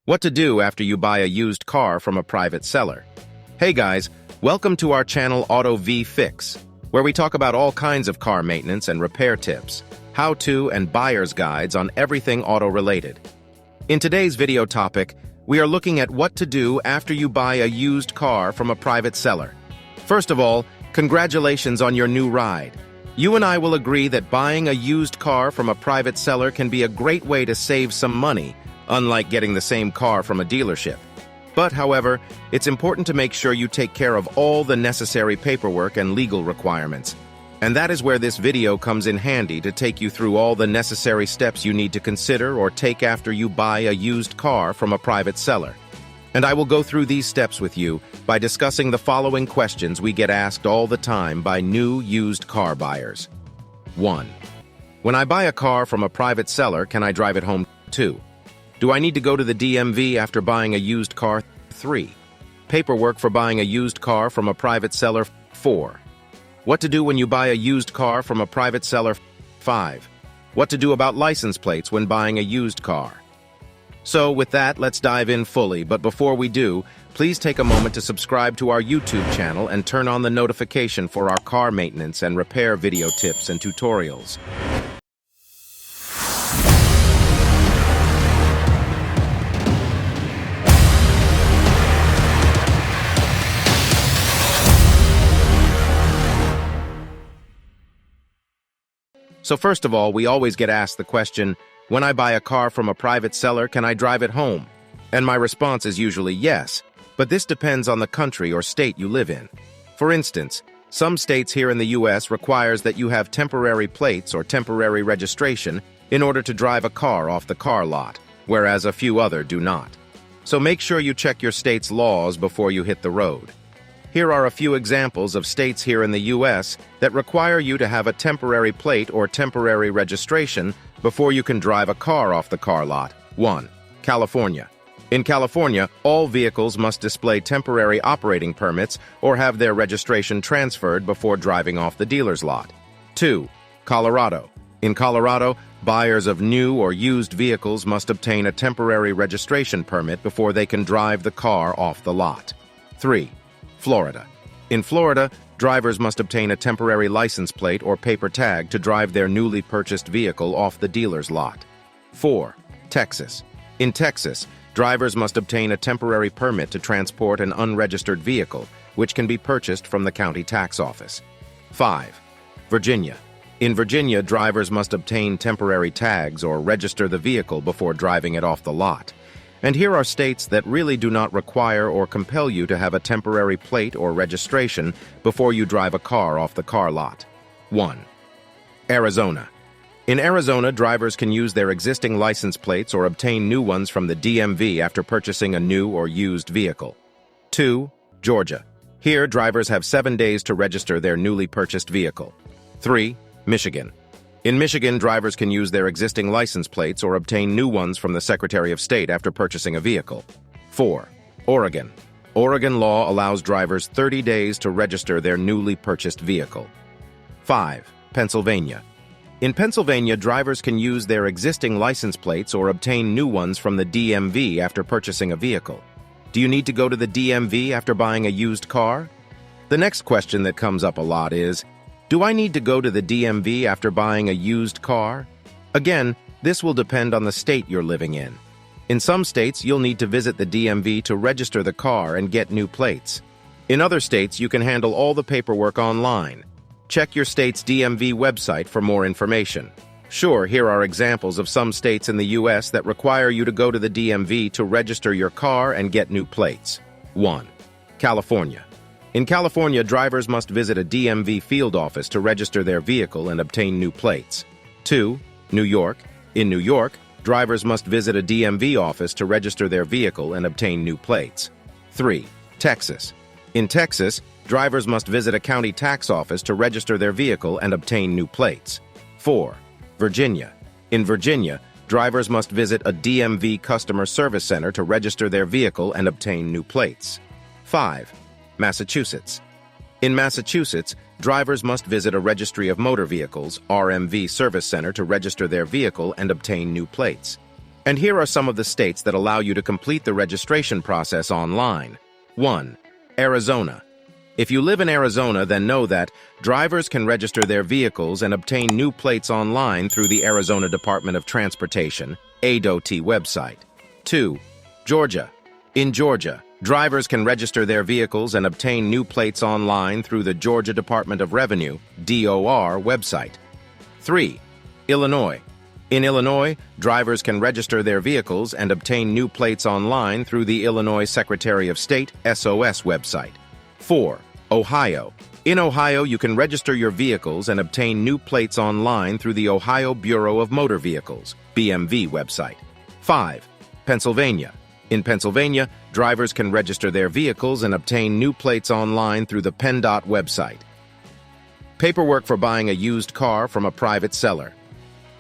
What to do after you buy a used car from a private seller. Hey guys, welcome to our channel Auto V Fix, where we talk about all kinds of car maintenance and repair tips, how-to and buyer's guides on everything auto-related. In today's video topic, we are looking at what to do after you buy a used car from a private seller. First of all, congratulations on your new ride. You and I will agree that buying a used car from a private seller can be a great way to save some money, unlike getting the same car from a dealership. But, however, it's important to make sure you take care of all the necessary paperwork and legal requirements. And that is where this video comes in handy to take you through all the necessary steps you need to consider or take after you buy a used car from a private seller. And I will go through these steps with you by discussing the following questions we get asked all the time by new used car buyers. 1. When I buy a car from a private seller, can I drive it home too? Do I need to go to the DMV after buying a used car? 3. Paperwork for buying a used car from a private seller. 4. What to do when you buy a used car from a private seller. 5. What to do about license plates when buying a used car. So with that, let's dive in fully, but before we do, please take a moment to subscribe to our YouTube channel and turn on the notification for our car maintenance and repair video tips and tutorials. So first of all, we always get asked the question, when I buy a car from a private seller, can I drive it home? And my response is usually yes, but this depends on the country or state you live in. For instance, some states here in the US requires that you have temporary plates or temporary registration in order to drive a car off the car lot, whereas a few other do not. So make sure you check your state's laws before you hit the road. Here are a few examples of states here in the U.S. that require you to have a temporary plate or temporary registration before you can drive a car off the car lot. 1. California. In California, all vehicles must display temporary operating permits or have their registration transferred before driving off the dealer's lot. 2. Colorado. In Colorado, buyers of new or used vehicles must obtain a temporary registration permit before they can drive the car off the lot. 3. Florida. In Florida, drivers must obtain a temporary license plate or paper tag to drive their newly purchased vehicle off the dealer's lot. 4. Texas. In Texas, drivers must obtain a temporary permit to transport an unregistered vehicle, which can be purchased from the county tax office. 5. Virginia. In Virginia, drivers must obtain temporary tags or register the vehicle before driving it off the lot. And here are states that really do not require or compel you to have a temporary plate or registration before you drive a car off the car lot. 1. Arizona. In Arizona, drivers can use their existing license plates or obtain new ones from the DMV after purchasing a new or used vehicle. 2. Georgia. Here, drivers have 7 days to register their newly purchased vehicle. 3. Michigan. In Michigan, drivers can use their existing license plates or obtain new ones from the Secretary of State after purchasing a vehicle. 4. Oregon. Oregon law allows drivers 30 days to register their newly purchased vehicle. 5. Pennsylvania. In Pennsylvania, drivers can use their existing license plates or obtain new ones from the DMV after purchasing a vehicle. Do you need to go to the DMV after buying a used car? The next question that comes up a lot is, do I need to go to the DMV after buying a used car? Again, this will depend on the state you're living in. In some states, you'll need to visit the DMV to register the car and get new plates. In other states, you can handle all the paperwork online. Check your state's DMV website for more information. Sure, here are examples of some states in the U.S. that require you to go to the DMV to register your car and get new plates. 1. California. In California, drivers must visit a DMV field office to register their vehicle and obtain new plates. 2. New York. In New York, drivers must visit a DMV office to register their vehicle and obtain new plates. 3. Texas. In Texas, drivers must visit a county tax office to register their vehicle and obtain new plates. 4. Virginia. In Virginia, drivers must visit a DMV customer service center to register their vehicle and obtain new plates. 5. Massachusetts. In Massachusetts, drivers must visit a Registry of Motor Vehicles (RMV) service center to register their vehicle and obtain new plates. And here are some of the states that allow you to complete the registration process online. 1. Arizona. If you live in Arizona, then know that drivers can register their vehicles and obtain new plates online through the Arizona Department of Transportation, ADOT website. 2. Georgia. In Georgia, drivers can register their vehicles and obtain new plates online through the Georgia Department of Revenue, DOR website. 3. Illinois. In Illinois, drivers can register their vehicles and obtain new plates online through the Illinois Secretary of State, SOS website. 4. Ohio. In Ohio, you can register your vehicles and obtain new plates online through the Ohio Bureau of Motor Vehicles, BMV website. 5. Pennsylvania. In Pennsylvania, drivers can register their vehicles and obtain new plates online through the PennDOT website. Paperwork for buying a used car from a private seller.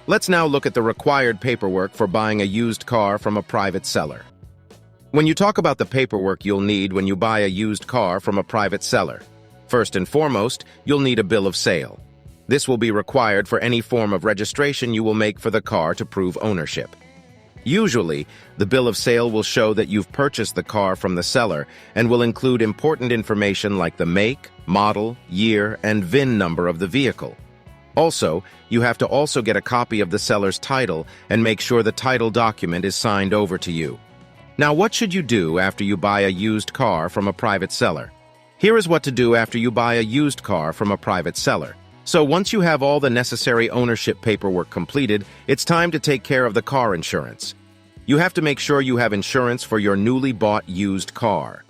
Let's now look at the required paperwork for buying a used car from a private seller. When you talk about the paperwork you'll need when you buy a used car from a private seller, first and foremost, you'll need a bill of sale. This will be required for any form of registration you will make for the car to prove ownership. Usually, the bill of sale will show that you've purchased the car from the seller and will include important information like the make, model, year, and VIN number of the vehicle. Also, you have to also get a copy of the seller's title and make sure the title document is signed over to you. Now, what should you do after you buy a used car from a private seller? Here is what to do after you buy a used car from a private seller. So once you have all the necessary ownership paperwork completed, it's time to take care of the car insurance. You have to make sure you have insurance for your newly bought used car.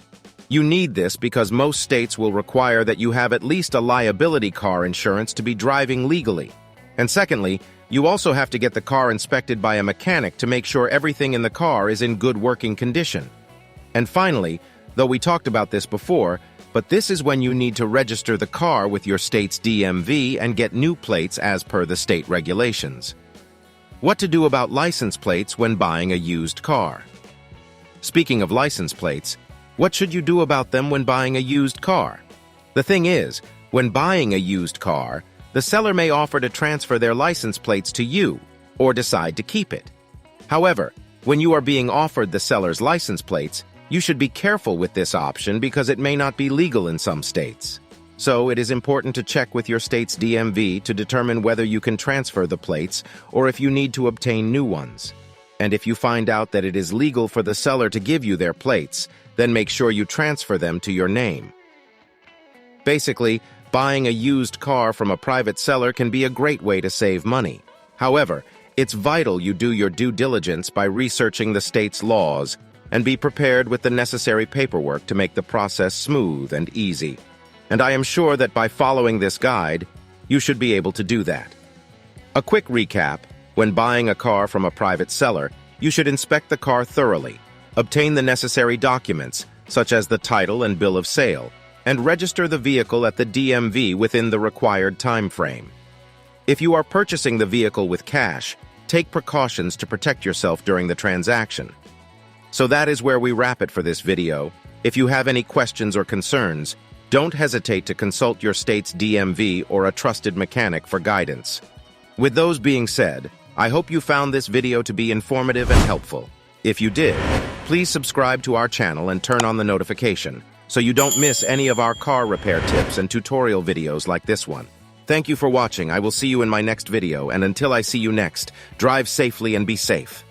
You need this because most states will require that you have at least a liability car insurance to be driving legally. And secondly, you also have to get the car inspected by a mechanic to make sure everything in the car is in good working condition. And finally, though we talked about this before, but this is when you need to register the car with your state's DMV and get new plates as per the state regulations. What to do about license plates when buying a used car? Speaking of license plates, what should you do about them when buying a used car? The thing is, when buying a used car, the seller may offer to transfer their license plates to you or decide to keep it. However, when you are being offered the seller's license plates, you should be careful with this option because it may not be legal in some states. So it is important to check with your state's DMV to determine whether you can transfer the plates or if you need to obtain new ones. And if you find out that it is legal for the seller to give you their plates, then make sure you transfer them to your name. Basically, buying a used car from a private seller can be a great way to save money. However, it's vital you do your due diligence by researching the state's laws and be prepared with the necessary paperwork to make the process smooth and easy. And I am sure that by following this guide, you should be able to do that. A quick recap: when buying a car from a private seller, you should inspect the car thoroughly, obtain the necessary documents, such as the title and bill of sale, and register the vehicle at the DMV within the required time frame. If you are purchasing the vehicle with cash, take precautions to protect yourself during the transaction. So that is where we wrap it for this video. If you have any questions or concerns, don't hesitate to consult your state's DMV or a trusted mechanic for guidance. With those being said, I hope you found this video to be informative and helpful. If you did, please subscribe to our channel and turn on the notification so you don't miss any of our car repair tips and tutorial videos like this one. Thank you for watching. I will see you in my next video, and until I see you next, drive safely and be safe.